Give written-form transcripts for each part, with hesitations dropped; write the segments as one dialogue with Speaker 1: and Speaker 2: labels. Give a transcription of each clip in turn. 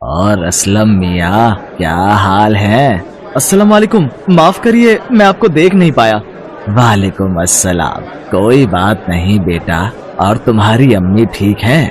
Speaker 1: اور اسلم میاں کیا حال ہے؟
Speaker 2: السلام علیکم، معاف کریے میں آپ کو دیکھ نہیں پایا۔
Speaker 1: وعلیکم السلام، کوئی بات نہیں بیٹا، اور تمہاری امی ٹھیک ہے؟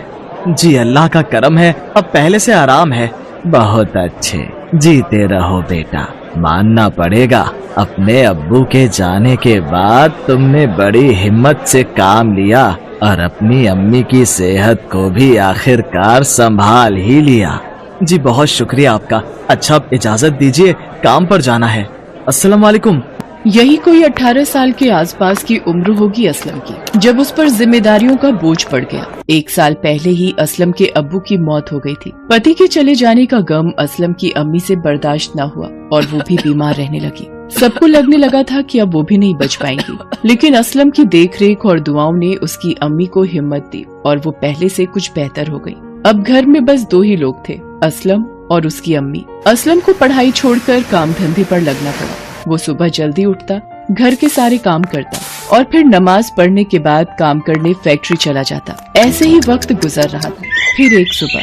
Speaker 2: جی اللہ کا کرم ہے، اب پہلے سے آرام ہے۔
Speaker 1: بہت اچھے، جیتے رہو بیٹا۔ ماننا پڑے گا اپنے ابو کے جانے کے بعد تم نے بڑی ہمت سے کام لیا اور اپنی امی کی صحت کو بھی آخر کار سنبھال ہی لیا۔
Speaker 2: جی بہت شکریہ آپ کا۔ اچھا اجازت دیجیے، کام پر جانا ہے۔ السلام علیکم۔
Speaker 3: یہی کوئی 18 سال کے آس پاس کی عمر ہوگی اسلم کی، جب اس پر ذمہ داریوں کا بوجھ پڑ گیا۔ 1 سال پہلے ہی اسلم کے ابو کی موت ہو گئی تھی۔ پتی کے چلے جانے کا غم اسلم کی امی سے برداشت نہ ہوا اور وہ بھی بیمار رہنے لگی۔ سب کو لگنے لگا تھا کہ اب وہ بھی نہیں بچ پائیں گی، لیکن اسلم کی دیکھ ریکھ اور دعاؤں نے اس کی امی کو ہمت دی اور وہ پہلے سے کچھ بہتر ہو گئی۔ اب گھر میں بس 2 ہی لوگ تھے، اسلم اور اس کی امی۔ اسلم کو پڑھائی چھوڑ کر کام دھندے پر لگنا پڑا۔ وہ صبح جلدی اٹھتا، گھر کے سارے کام کرتا اور پھر نماز پڑھنے کے بعد کام کرنے فیکٹری چلا جاتا۔ ایسے ہی وقت گزر رہا تھا۔ پھر ایک صبح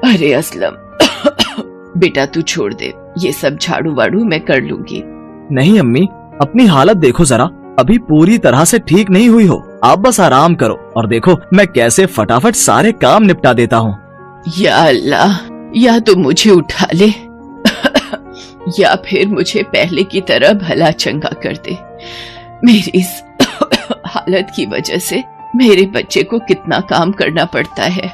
Speaker 3: ارے اسلم بیٹا تو چھوڑ دے، یہ سب جھاڑو واڑو میں کر لوں گی۔
Speaker 2: نہیں امی، اپنی حالت دیکھو ذرا، ابھی پوری طرح سے ٹھیک نہیں ہوئی ہو۔ آپ بس آرام کرو اور دیکھو میں کیسے فٹافٹ سارے کام نپٹا دیتا ہوں۔
Speaker 3: یا اللہ، یا تو مجھے اٹھا لے یا پھر مجھے پہلے کی طرح بھلا چنگا کر دے۔ میری اس حالت کی وجہ سے میرے بچے کو کتنا کام کرنا پڑتا ہے۔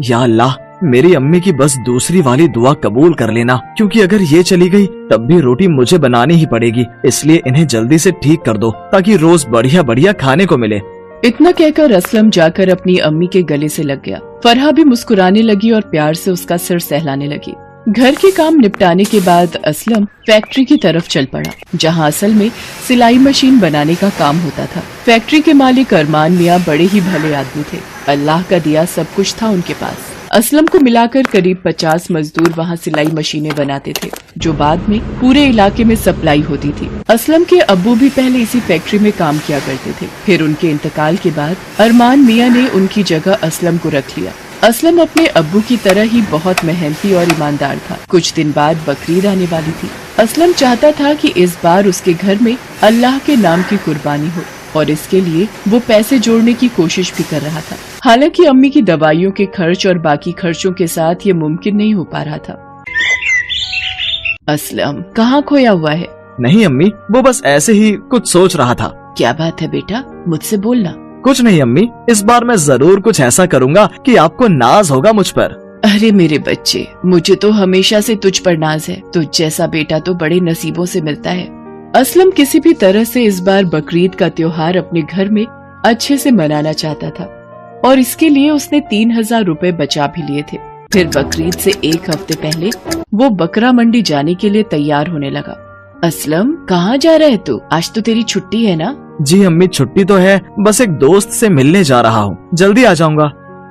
Speaker 2: یا اللہ، میری امی کی بس دوسری والی دعا قبول کر لینا، کیونکہ اگر یہ چلی گئی تب بھی روٹی مجھے بنانی ہی پڑے گی، اس لیے انہیں جلدی سے ٹھیک کر دو تاکہ روز بڑھیا بڑھیا کھانے کو ملے۔
Speaker 3: اتنا کہہ کر اسلم جا کر اپنی امی کے گلے سے لگ گیا۔ فرحہ بھی مسکرانے لگی اور پیار سے اس کا سر سہلانے لگی۔ گھر کے کام نپٹانے کے بعد اسلم فیکٹری کی طرف چل پڑا، جہاں اصل میں سلائی مشین بنانے کا کام ہوتا تھا۔ فیکٹری کے مالک ارمان میاں بڑے ہی بھلے آدمی تھے، اللہ کا دیا سب کچھ تھا ان کے پاس۔ اسلم کو ملا کر قریب 50 مزدور وہاں سلائی مشینیں بناتے تھے، جو بعد میں پورے علاقے میں سپلائی ہوتی تھی۔ اسلم کے ابو بھی پہلے اسی فیکٹری میں کام کیا کرتے تھے، پھر ان کے انتقال کے بعد ارمان میاں نے ان کی جگہ اسلم کو رکھ لیا۔ اسلم اپنے ابو کی طرح ہی بہت محنتی اور ایماندار تھا۔ کچھ دن بعد بقرعید آنے والی تھی۔ اسلم چاہتا تھا کہ اس بار اس کے گھر میں اللہ کے نام کی قربانی ہو، اور اس کے لیے وہ پیسے جوڑنے کی کوشش بھی کر رہا تھا۔ حالانکہ امی کی دوائیوں کے خرچ اور باقی خرچوں کے ساتھ یہ ممکن نہیں ہو پا رہا تھا۔ اسلم کہاں کھویا ہوا ہے؟
Speaker 2: نہیں امی، وہ بس ایسے ہی کچھ سوچ رہا تھا۔
Speaker 3: کیا بات ہے بیٹا، مجھ سے بولنا۔
Speaker 2: کچھ نہیں امی، اس بار میں ضرور کچھ ایسا کروں گا کہ آپ کو ناز ہوگا مجھ پر۔
Speaker 3: ارے میرے بچے، مجھے تو ہمیشہ سے تجھ پر ناز ہے، تجھ جیسا بیٹا تو بڑے نصیبوں سے ملتا ہے۔ اسلم کسی بھی طرح سے اس بار بقرعید کا تیوہار اپنے گھر میں اچھے سے منانا چاہتا تھا، اور اس کے لیے اس نے 3000 روپے بچا بھی لیے تھے۔ پھر بقرعید سے 1 ہفتے پہلے وہ بکرا منڈی جانے کے لیے تیار ہونے لگا۔ اسلم کہاں جا رہا ہے تو؟ آج تو تیری چھٹی ہے نا؟
Speaker 2: جی امی چھٹی تو ہے، بس ایک دوست سے ملنے جا رہا ہوں، جلدی آ جاؤں گا۔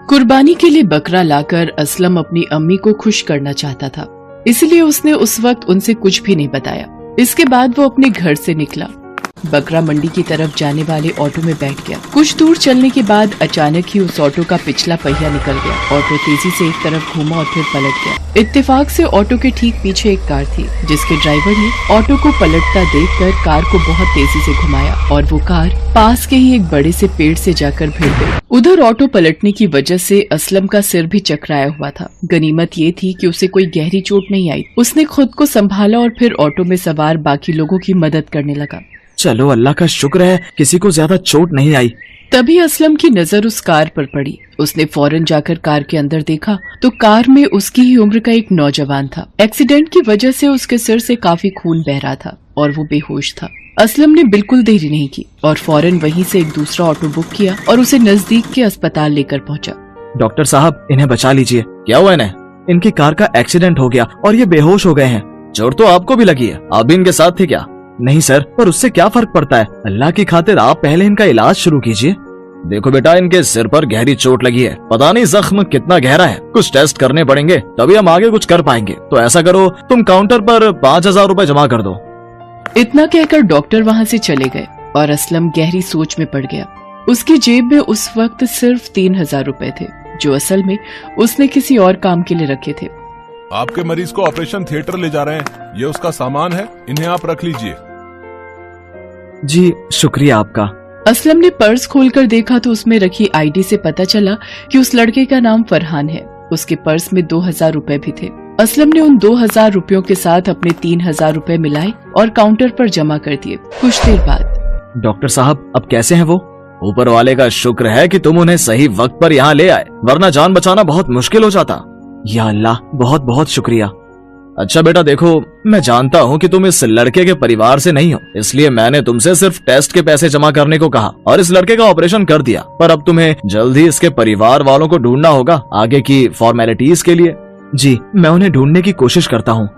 Speaker 3: قربانی کے لیے بکرا لا کر اسلم اپنی امی کو خوش کرنا چاہتا تھا، اس لیے اس نے اس وقت ان سے کچھ بھی نہیں بتایا۔ اس کے بعد وہ اپنے گھر سے نکلا، بکرا منڈی کی طرف جانے والے آٹو میں بیٹھ گیا۔ کچھ دور چلنے کے بعد اچانک ہی اس آٹو کا پچھلا پہیا نکل گیا۔ آٹو تیزی سے ایک طرف گھوما اور پھر پلٹ گیا۔ اتفاق سے آٹو کے ٹھیک پیچھے ایک کار تھی، جس کے ڈرائیور نے آٹو کو پلٹتا دیکھ کر کار کو بہت تیزی سے گھمایا، اور وہ کار پاس کے ہی ایک بڑے سے پیڑ سے جا کر بھڑ گئی۔ ادھر آٹو پلٹنے کی وجہ سے اسلم کا سر بھی چکرایا ہوا تھا۔ غنیمت یہ تھی کہ اسے کوئی گہری چوٹ نہیں آئی۔ اس نے خود کو سنبھالا اور پھر آٹو میں سوار باقی لوگوں کی مدد کرنے لگا۔
Speaker 2: چلو اللہ کا شکر ہے کسی کو زیادہ چوٹ نہیں آئی۔
Speaker 3: تبھی اسلم کی نظر اس کار پر پڑی۔ اس نے فوراً جا کر کار کے اندر دیکھا تو کار میں اس کی ہی عمر کا ایک نوجوان تھا۔ ایکسیڈنٹ کی وجہ سے اس کے سر سے کافی خون بہ رہا تھا اور وہ بے ہوش تھا۔ اسلم نے بالکل دیری نہیں کی اور فوراً وہیں سے ایک دوسرا آٹو بک کیا اور اسے نزدیک کے اسپتال لے کر پہنچا۔
Speaker 2: ڈاکٹر صاحب انہیں بچا لیجئے۔ کیا ہوا انہیں؟ ان کی کار کا ایکسیڈنٹ ہو گیا اور یہ بے ہوش ہو گئے ہیں۔ چوٹ تو آپ کو بھی لگی ہے، آپ بھی ان کے ساتھ تھے کیا؟ نہیں سر، پر اس سے کیا فرق پڑتا ہے، اللہ کی خاطر آپ پہلے ان کا علاج شروع کیجئے۔ دیکھو بیٹا، ان کے سر پر گہری چوٹ لگی ہے، پتہ نہیں زخم کتنا گہرا ہے، کچھ ٹیسٹ کرنے پڑیں گے تبھی ہم آگے کچھ کر پائیں گے۔ تو ایسا کرو، تم کاؤنٹر پر 5000 روپے جمع کر دو۔
Speaker 3: اتنا کہہ کر ڈاکٹر وہاں سے چلے گئے اور اسلم گہری سوچ میں پڑ گیا۔ اس کی جیب میں اس وقت صرف 3000 روپے تھے۔ जो असल में उसने किसी और काम के लिए रखे थे।
Speaker 4: आपके मरीज को ऑपरेशन थिएटर ले जा रहे हैं, ये उसका सामान है, इन्हें आप रख लीजिए।
Speaker 2: जी शुक्रिया आपका।
Speaker 3: असलम ने पर्स खोलकर देखा तो उसमें रखी आईडी से पता चला कि उस लड़के का नाम फरहान है। उसके पर्स में 2000 रुपए भी थे। असलम ने उन 2000 रुपयों के साथ अपने 3000 रुपए मिलाए और काउंटर पर जमा कर दिए। कुछ देर बाद
Speaker 2: डॉक्टर साहब अब कैसे हैं वो? ऊपर वाले का शुक्र है कि तुम उन्हें सही वक्त पर यहाँ ले आए, वरना जान बचाना बहुत मुश्किल हो जाता। या अल्लाह, बहुत बहुत शुक्रिया। अच्छा बेटा देखो, मैं जानता हूँ कि तुम इस लड़के के परिवार से नहीं हो, इसलिए मैंने तुमसे सिर्फ टेस्ट के पैसे जमा करने को कहा और इस लड़के का ऑपरेशन कर दिया। पर अब तुम्हें जल्द ही इसके परिवार वालों को ढूंढना होगा आगे की फॉर्मेलिटीज के लिए। जी मैं उन्हें ढूंढने की कोशिश करता हूँ।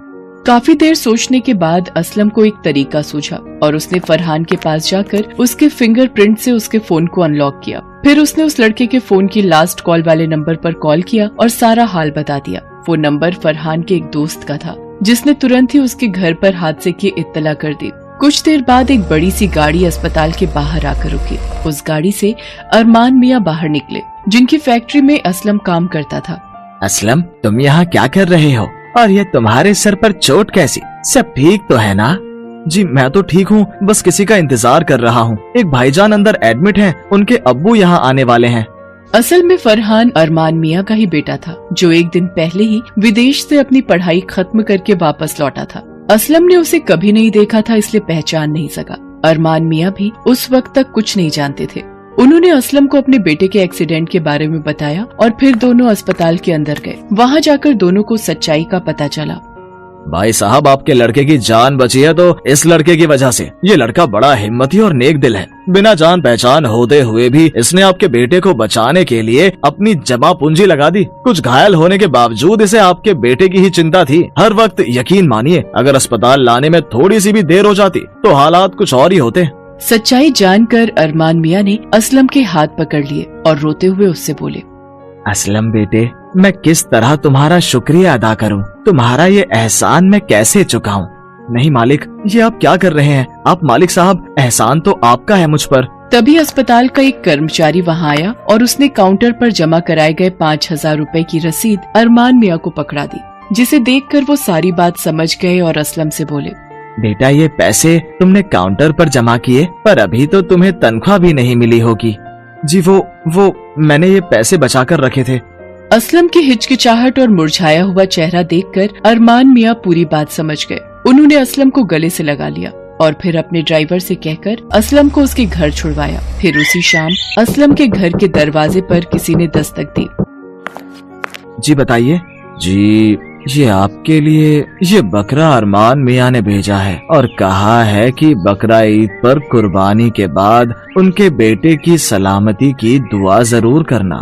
Speaker 3: काफी देर सोचने के बाद असलम को एक तरीका सूझा और उसने फरहान के पास जाकर उसके फिंगरप्रिंट से उसके फोन को अनलॉक किया। फिर उसने उस लड़के के फोन की लास्ट कॉल वाले नंबर पर कॉल किया और सारा हाल बता दिया। वो नंबर फरहान के एक दोस्त का था, जिसने तुरंत ही उसके घर पर हादसे की इत्तला कर दी। कुछ देर बाद एक बड़ी सी गाड़ी अस्पताल के बाहर आकर रुकी। उस गाड़ी से अरमान मियाँ बाहर निकले, जिनकी फैक्ट्री में असलम काम करता था।
Speaker 1: असलम, तुम यहाँ क्या कर रहे हो? और ये तुम्हारे सर पर चोट कैसी? सब ठीक तो है ना?
Speaker 2: जी मैं तो ठीक हूँ, बस किसी का इंतजार कर रहा हूँ। एक भाईजान अंदर एडमिट हैं, उनके अब्बू यहाँ आने वाले हैं।
Speaker 3: असल में फरहान अरमान मियाँ का ही बेटा था, जो एक दिन पहले ही विदेश से अपनी पढ़ाई खत्म करके वापस लौटा था। असलम ने उसे कभी नहीं देखा था, इसलिए पहचान नहीं सका। अरमान मियाँ भी उस वक्त तक कुछ नहीं जानते थे। उन्होंने असलम को अपने बेटे के एक्सीडेंट के बारे में बताया और फिर दोनों अस्पताल के अंदर गए। वहाँ जाकर दोनों को सच्चाई का पता चला।
Speaker 2: भाई साहब, आपके लड़के की जान बची है तो इस लड़के की वजह से। ये लड़का बड़ा हिम्मती और नेक दिल है। बिना जान पहचान होते हुए भी इसने आपके बेटे को बचाने के लिए अपनी जमा पूंजी लगा दी। कुछ घायल होने के बावजूद इसे आपके बेटे की ही चिंता थी हर वक्त। यकीन मानिए, अगर अस्पताल लाने में थोड़ी सी भी देर हो जाती तो हालात कुछ और ही होते।
Speaker 3: सच्चाई जानकर अरमान मियाँ ने असलम के हाथ पकड़ लिए और रोते हुए उससे बोले,
Speaker 1: असलम बेटे, मैं किस तरह तुम्हारा शुक्रिया अदा करूं? तुम्हारा ये एहसान मैं कैसे चुकाऊं?
Speaker 2: नहीं मालिक, ये आप क्या कर रहे हैं? आप मालिक साहब, एहसान तो आपका है मुझ पर।
Speaker 3: तभी अस्पताल का एक कर्मचारी वहाँ आया और उसने काउंटर पर जमा कराए गए 5000 रुपए की रसीद अरमान मियाँ को पकड़ा दी, जिसे देखकर वो सारी बात समझ गए और असलम से बोले,
Speaker 1: बेटा ये पैसे तुमने काउंटर पर जमा किए, पर अभी तो तुम्हें तनख्वाह भी नहीं मिली होगी।
Speaker 2: जी वो मैंने ये पैसे बचा कर रखे थे।
Speaker 3: असलम की हिचकिचाहट और मुरझाया हुआ चेहरा देखकर अरमान मियाँ पूरी बात समझ गए। उन्होंने असलम को गले से लगा लिया और फिर अपने ड्राइवर से कहकर असलम को उसके घर छुड़वाया। फिर उसी शाम असलम के घर के दरवाजे पर किसी ने दस्तक दी।
Speaker 2: जी बताइए।
Speaker 1: जी, ये आपके लिए ये बकरा अरमान मियाँ ने भेजा है और कहा है कि बकरा ईद पर कुर्बानी के बाद उनके बेटे की सलामती की दुआ जरूर करना।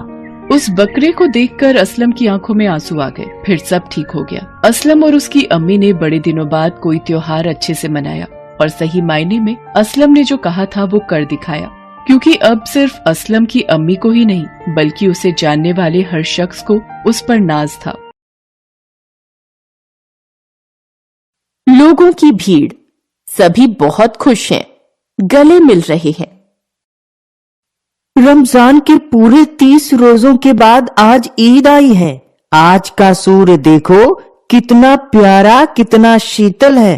Speaker 3: उस बकरे को देखकर असलम की आंखों में आंसू आ गए। फिर सब ठीक हो गया। असलम और उसकी अम्मी ने बड़े दिनों बाद कोई त्योहार अच्छे से मनाया और सही मायने में असलम ने जो कहा था वो कर दिखाया, क्योंकि अब सिर्फ असलम की अम्मी को ही नहीं बल्कि उसे जानने वाले हर शख्स को उस पर नाज था।
Speaker 5: लोगों की भीड़, सभी बहुत खुश हैं, गले मिल रहे हैं। रमजान के पूरे 30 रोजों के बाद आज ईद आई है। आज का सूर्य देखो कितना प्यारा, कितना शीतल है,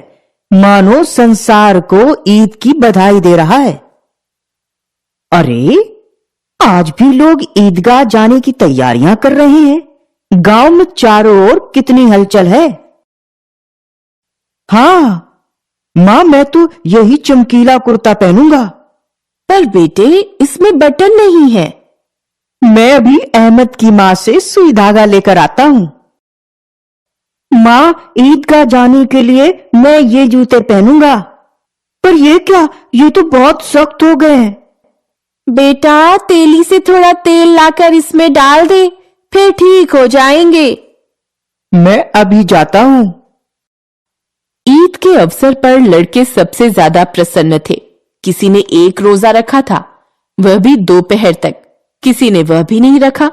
Speaker 5: मानो संसार को ईद की बधाई दे रहा है। अरे आज भी लोग ईदगाह जाने की तैयारियां कर रहे हैं। गांव में चारों ओर कितनी हलचल है। हाँ माँ, मैं तो यही चमकीला कुर्ता पहनूंगा। पर बेटे इसमें बटन नहीं है। मैं अभी अहमद की माँ से सुई धागा लेकर आता हूँ। माँ, ईदगाह जाने के लिए मैं ये जूते पहनूंगा। पर ये क्या, ये तो बहुत सख्त हो गए हैं। बेटा तेली से थोड़ा तेल लाकर इसमें डाल दे, फिर ठीक हो जाएंगे। मैं अभी जाता हूँ। ईद के अवसर पर लड़के सबसे ज्यादा प्रसन्न थे। किसी ने एक रोजा रखा था, वह भी दोपहर तक। किसी ने वह भी नहीं रखा,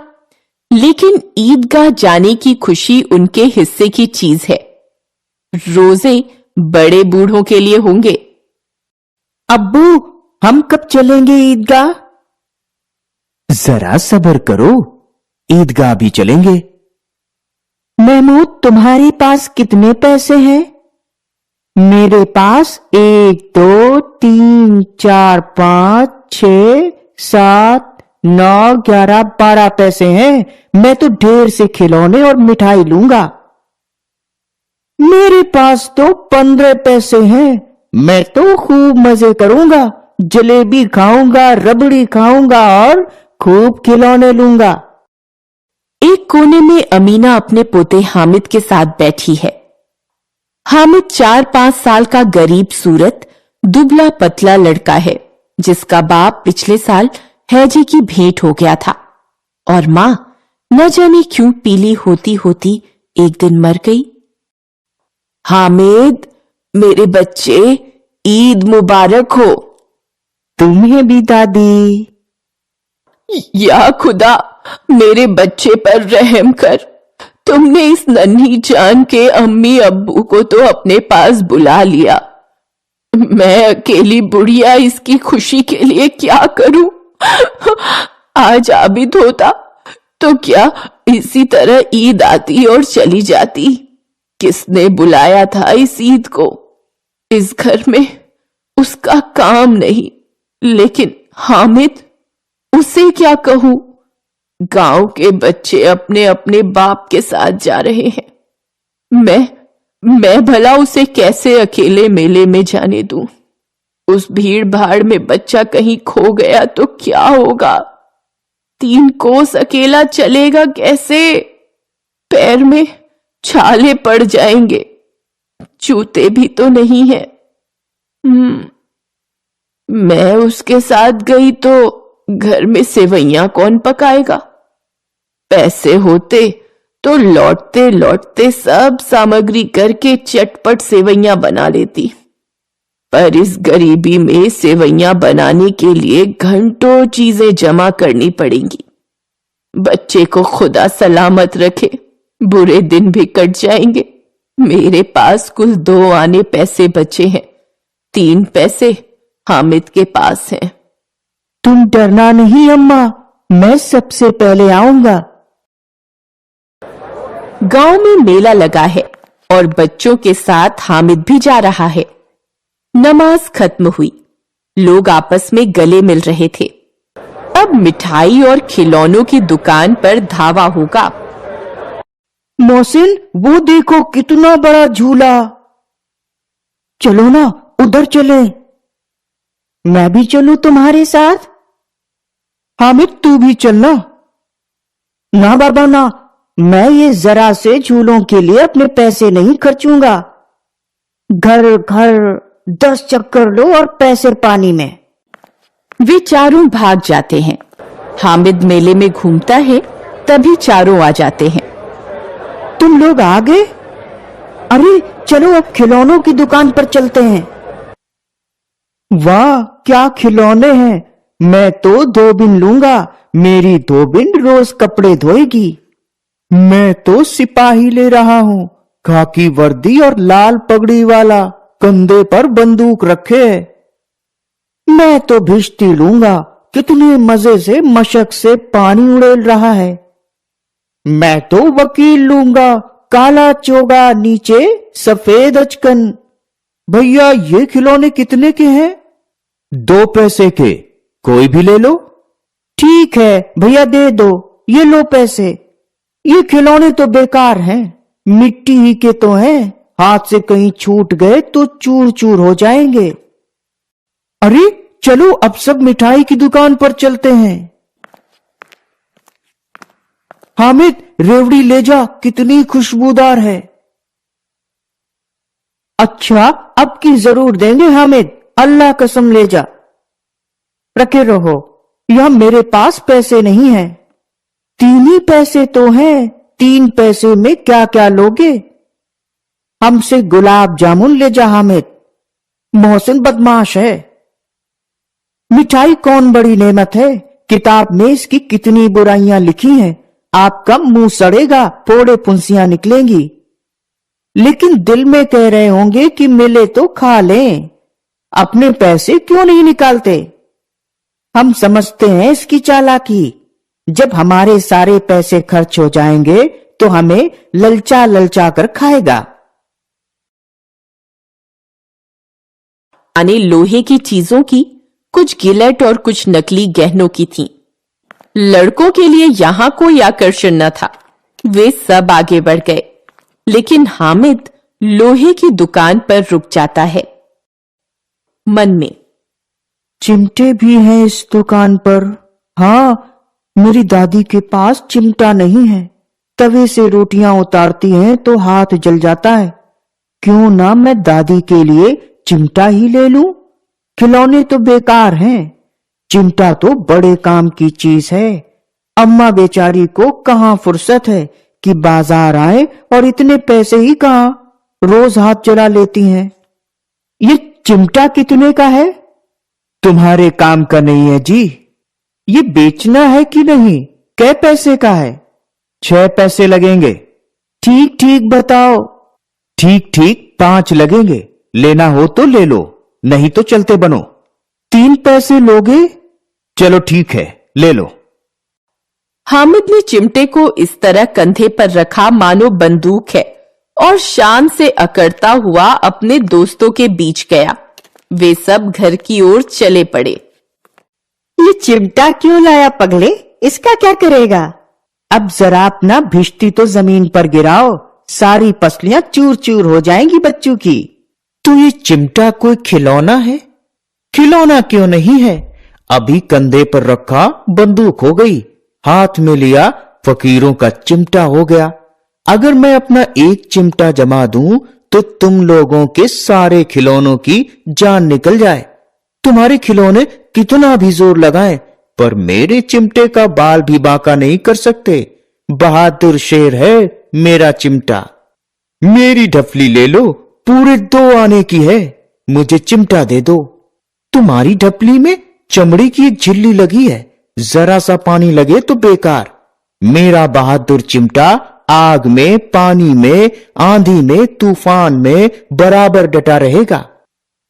Speaker 5: लेकिन ईदगाह जाने की खुशी उनके हिस्से की चीज है। रोजे बड़े बूढ़ों के लिए होंगे। अब्बू, हम कब चलेंगे ईदगाह? जरा सब्र करो,
Speaker 6: ईदगाह भी चलेंगे।
Speaker 5: महमूद, तुम्हारे पास कितने पैसे हैं? मेरे पास 1 2 3 4 5 6 7 9 11 12 पैसे हैं। मैं तो ढेर से खिलौने और मिठाई लूंगा। मेरे पास तो 15 पैसे हैं। मैं तो खूब मजे करूंगा, जलेबी खाऊंगा, रबड़ी खाऊंगा और खूब खिलौने लूंगा।
Speaker 3: एक कोने में अमीना अपने पोते हामिद के साथ बैठी है। हामिद 4-5 साल का गरीब सूरत दुबला पतला लड़का है, जिसका बाप पिछले साल हैजे की भेंट हो गया था और मां न जाने क्यों पीली होती होती एक दिन मर गई। हामिद, मेरे बच्चे, ईद मुबारक हो।
Speaker 5: तुम्हें भी दादी।
Speaker 3: या खुदा, मेरे बच्चे पर रहम कर। तुमने इस नन्ही जान के अम्मी अब्बू को तो अपने पास बुला लिया। मैं अकेली बुढ़िया इसकी खुशी के लिए क्या करूं? आज आबिद होता तो क्या इसी तरह ईद आती और चली जाती? किसने बुलाया था इस ईद को? इस घर में उसका काम नहीं, लेकिन हामिद, उसे क्या कहूं? गांव के बच्चे अपने अपने बाप के साथ जा रहे हैं। मैं भला उसे कैसे अकेले मेले में जाने दूं? उस भीड़ भाड़ में बच्चा कहीं खो गया तो क्या होगा? 3 कोस अकेला चलेगा कैसे? पैर में छाले पड़ जाएंगे, जूते भी तो नहीं है। मैं उसके साथ गई तो घर में सेवइयां कौन पकाएगा? पैसे होते तो लौटते लौटते सब सामग्री करके चटपट सेवइयां बना लेती, पर इस गरीबी में सेवइयां बनाने के लिए घंटों चीजें जमा करनी पड़ेंगी। बच्चे को खुदा सलामत रखे, बुरे दिन भी कट जाएंगे। मेरे पास कुल 2 आने पैसे बचे हैं, 3 पैसे हामिद के पास हैं।
Speaker 5: तुम डरना नहीं अम्मा, मैं सबसे पहले आऊंगा।
Speaker 3: गांव में मेला लगा है और बच्चों के साथ हामिद भी जा रहा है। नमाज खत्म हुई, लोग आपस में गले मिल रहे थे। अब मिठाई और खिलौनों की दुकान पर धावा होगा।
Speaker 5: मोहसिन, वो देखो कितना बड़ा झूला। चलो ना, उधर चले। मैं भी चलूं तुम्हारे साथ? हामिद, तू भी चलना। ना बाबा ना, मैं ये जरा से झूलों के लिए अपने पैसे नहीं खर्चूंगा। घर घर 10 चक्कर लो और पैसे पानी में।
Speaker 3: वे चारों भाग जाते हैं। हामिद मेले में घूमता है, तभी चारों आ जाते हैं।
Speaker 5: तुम लोग आ गए? अरे चलो अब खिलौनों की दुकान पर चलते हैं। वाह, क्या खिलौने हैं। मैं तो धोबिन लूंगा, मेरी धोबिन रोज कपड़े धोएगी। मैं तो सिपाही ले रहा हूँ, खाकी वर्दी और लाल पगड़ी वाला, कंधे पर बंदूक रखे। मैं तो भिश्ती लूंगा, कितने मजे से मशक से पानी उड़ेल रहा है। मैं तो वकील लूंगा, काला चोगा, नीचे सफेद अचकन। भैया, ये खिलौने कितने के हैं?
Speaker 6: 2 पैसे के, कोई भी ले लो।
Speaker 5: ठीक है भैया, दे दो, ये लो पैसे। ये खिलौने तो बेकार हैं, मिट्टी ही के तो हैं, हाथ से कहीं छूट गए तो चूर चूर हो जाएंगे। अरे चलो अब सब मिठाई की दुकान पर चलते हैं। हामिद, रेवड़ी ले जा, कितनी खुशबूदार है। अच्छा, अब की जरूर देंगे हामिद, अल्लाह कसम ले जा। रखे रहो, यह मेरे पास पैसे नहीं हैं। 3 ही पैसे तो हैं, 3 पैसे में क्या क्या लोगे? हमसे गुलाब जामुन ले जा हामिद, मोहसिन बदमाश है। मिठाई कौन बड़ी नेमत है, किताब में इसकी कितनी बुराइयां लिखी हैं। आपका मुंह सड़ेगा, फोड़े फुंसियां निकलेंगी, लेकिन दिल में कह रहे होंगे कि मिले तो खा लें, अपने पैसे क्यों नहीं निकालते। हम समझते हैं इसकी चालाकी,
Speaker 6: जब हमारे सारे पैसे खर्च हो जाएंगे तो हमें ललचा ललचा कर खाएगा।
Speaker 3: यानी लोहे की चीजों की, कुछ गिलेट और कुछ नकली गहनों की थीं। लड़कों के लिए यहां कोई आकर्षण न था। वे सब आगे बढ़ गए, लेकिन हामिद लोहे की दुकान पर रुक जाता है। मन में,
Speaker 6: चिमटे भी हैं इस दुकान पर। हाँ, मेरी दादी के पास चिमटा नहीं है। तवे से रोटियां उतारती हैं तो हाथ जल जाता है। क्यों ना मैं दादी के लिए चिमटा ही ले लूं? खिलौने तो बेकार हैं, चिमटा तो बड़े काम की चीज है। अम्मा बेचारी को कहाँ फुर्सत है कि बाजार आए, और इतने पैसे ही कहाँ, रोज हाथ चला लेती हैं। ये चिमटा कितने का है? तुम्हारे काम का नहीं है जी। ये बेचना है कि नहीं? कै पैसे का है? 6 पैसे लगेंगे। ठीक ठीक बताओ। ठीक ठीक 5 लगेंगे। लेना हो तो ले लो, नहीं तो चलते बनो। 3 पैसे लोगे? चलो ठीक है, ले लो।
Speaker 3: हामिद ने चिमटे को इस तरह कंधे पर रखा मानो बंदूक है, और शान से अकड़ता हुआ अपने दोस्तों के बीच गया। वे सब घर की ओर चले पड़े।
Speaker 5: ये चिमटा क्यों लाया पगले? इसका क्या करेगा?
Speaker 6: अब जरा अपना भिश्ती तो जमीन पर गिराओ, सारी पसलियां चूर चूर हो जाएंगी बच्चों की। तो ये चिमटा कोई खिलौना है? खिलौना क्यों नहीं है? अभी कंधे पर रखा बंदूक हो गई, हाथ में लिया फकीरों का चिमटा हो गया। अगर मैं अपना एक चिमटा जमा दूं तो तुम लोगों के सारे खिलौनों की जान निकल जाए। तुम्हारे खिलौने कितना भी जोर लगाएं, पर मेरे चिमटे का बाल भी बांका नहीं कर सकते। बहादुर शेर है मेरा चिमटा। मेरी ढफली ले लो, पूरे 2 आने की है। मुझे चिमटा दे दो। तुम्हारी ढपली में चमड़ी की एक झिल्ली लगी है, जरा सा पानी लगे तो बेकार। मेरा बहादुर चिमटा आग में, पानी में, आंधी में, तूफान में बराबर डटा रहेगा।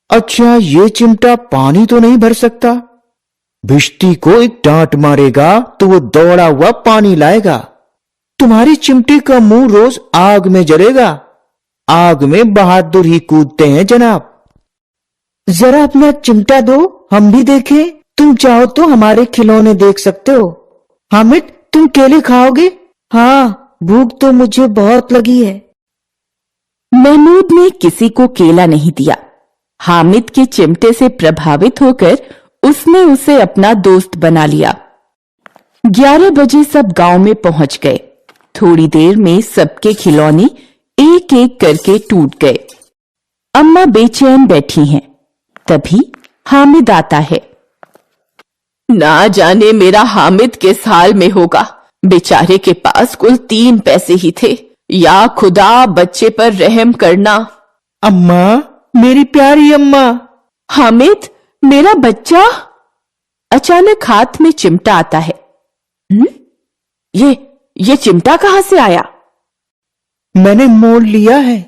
Speaker 6: अच्छा, ये चिमटा पानी तो नहीं भर सकता। भिश्ती को एक डांट मारेगा तो वो दौड़ा हुआ पानी लाएगा। तुम्हारी चिमटी का मुंह रोज आग में जलेगा। आग में बहादुर ही कूदते हैं जनाब। जरा अपना चिमटा दो, हम भी देखें। तुम चाहो तो हमारे खिलौने देख सकते हो। हामिद, तुम केले खाओगे? हाँ, भूख तो मुझे बहुत लगी है।
Speaker 3: महमूद ने किसी को केला नहीं दिया। हामिद के चिमटे से प्रभावित होकर उसने उसे अपना दोस्त बना लिया। 11 बजे सब गांव में पहुंच गए। थोड़ी देर में सबके खिलौने एक एक करके टूट गए। अम्मा बेचैन बैठी हैं। तभी हामिद आता है। ना जाने मेरा हामिद किस हाल में होगा। बेचारे के पास कुल 3 पैसे ही थे। या खुदा, बच्चे पर रहम करना।
Speaker 6: अम्मा, मेरी प्यारी अम्मा।
Speaker 3: हामिद, मेरा बच्चा। अचानक हाथ में चिमटा आता है। ये चिमटा कहां से आया?
Speaker 6: मैंने मोल लिया है।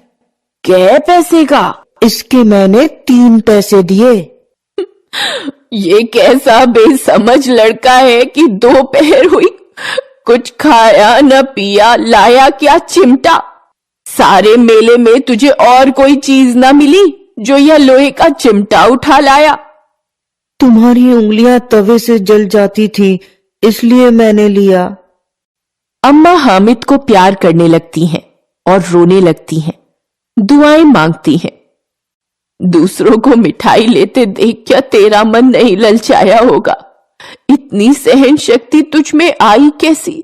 Speaker 3: कै पैसे का?
Speaker 6: इसके मैंने 3 पैसे दिए।
Speaker 3: ये कैसा बेसमझ लड़का है कि दोपहर हुई, कुछ खाया न पिया, लाया क्या चिमटा। सारे मेले में तुझे और कोई चीज न मिली जो यह लोहे का चिमटा उठा लाया।
Speaker 6: तुम्हारी उंगलियां तवे से जल जाती थी, इसलिए मैंने लिया।
Speaker 3: अम्मा हामिद को प्यार करने लगती हैं और रोने लगती हैं, दुआएं मांगती हैं। दूसरों को मिठाई लेते देख क्या तेरा मन नहीं ललचाया होगा? इतनी सहन शक्ति तुझ में आई कैसी?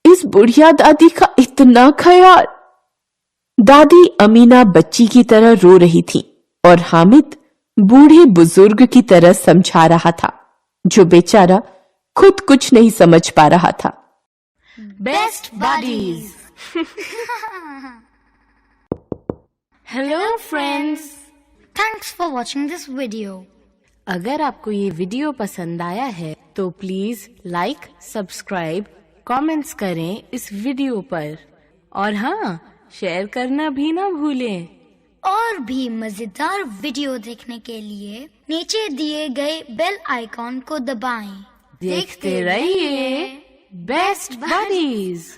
Speaker 3: इस बुढ़िया दादी का इतना ख्याल। दादी अमीना बच्ची की तरह रो रही थी और हामिद बूढ़े बुजुर्ग की तरह समझा रहा था, जो बेचारा खुद कुछ नहीं समझ पा रहा था।
Speaker 7: Best buddies. Hello friends, thanks for watching this video. अगर आपको ये वीडियो पसंद आया है तो प्लीज लाइक, सब्सक्राइब, कमेंट्स करें इस वीडियो पर, और हाँ, शेयर करना भी ना भूलें।
Speaker 8: और भी मजेदार वीडियो देखने के लिए नीचे दिए गए बेल आइकॉन को दबाएं।
Speaker 7: देखते रहिए। best buddies.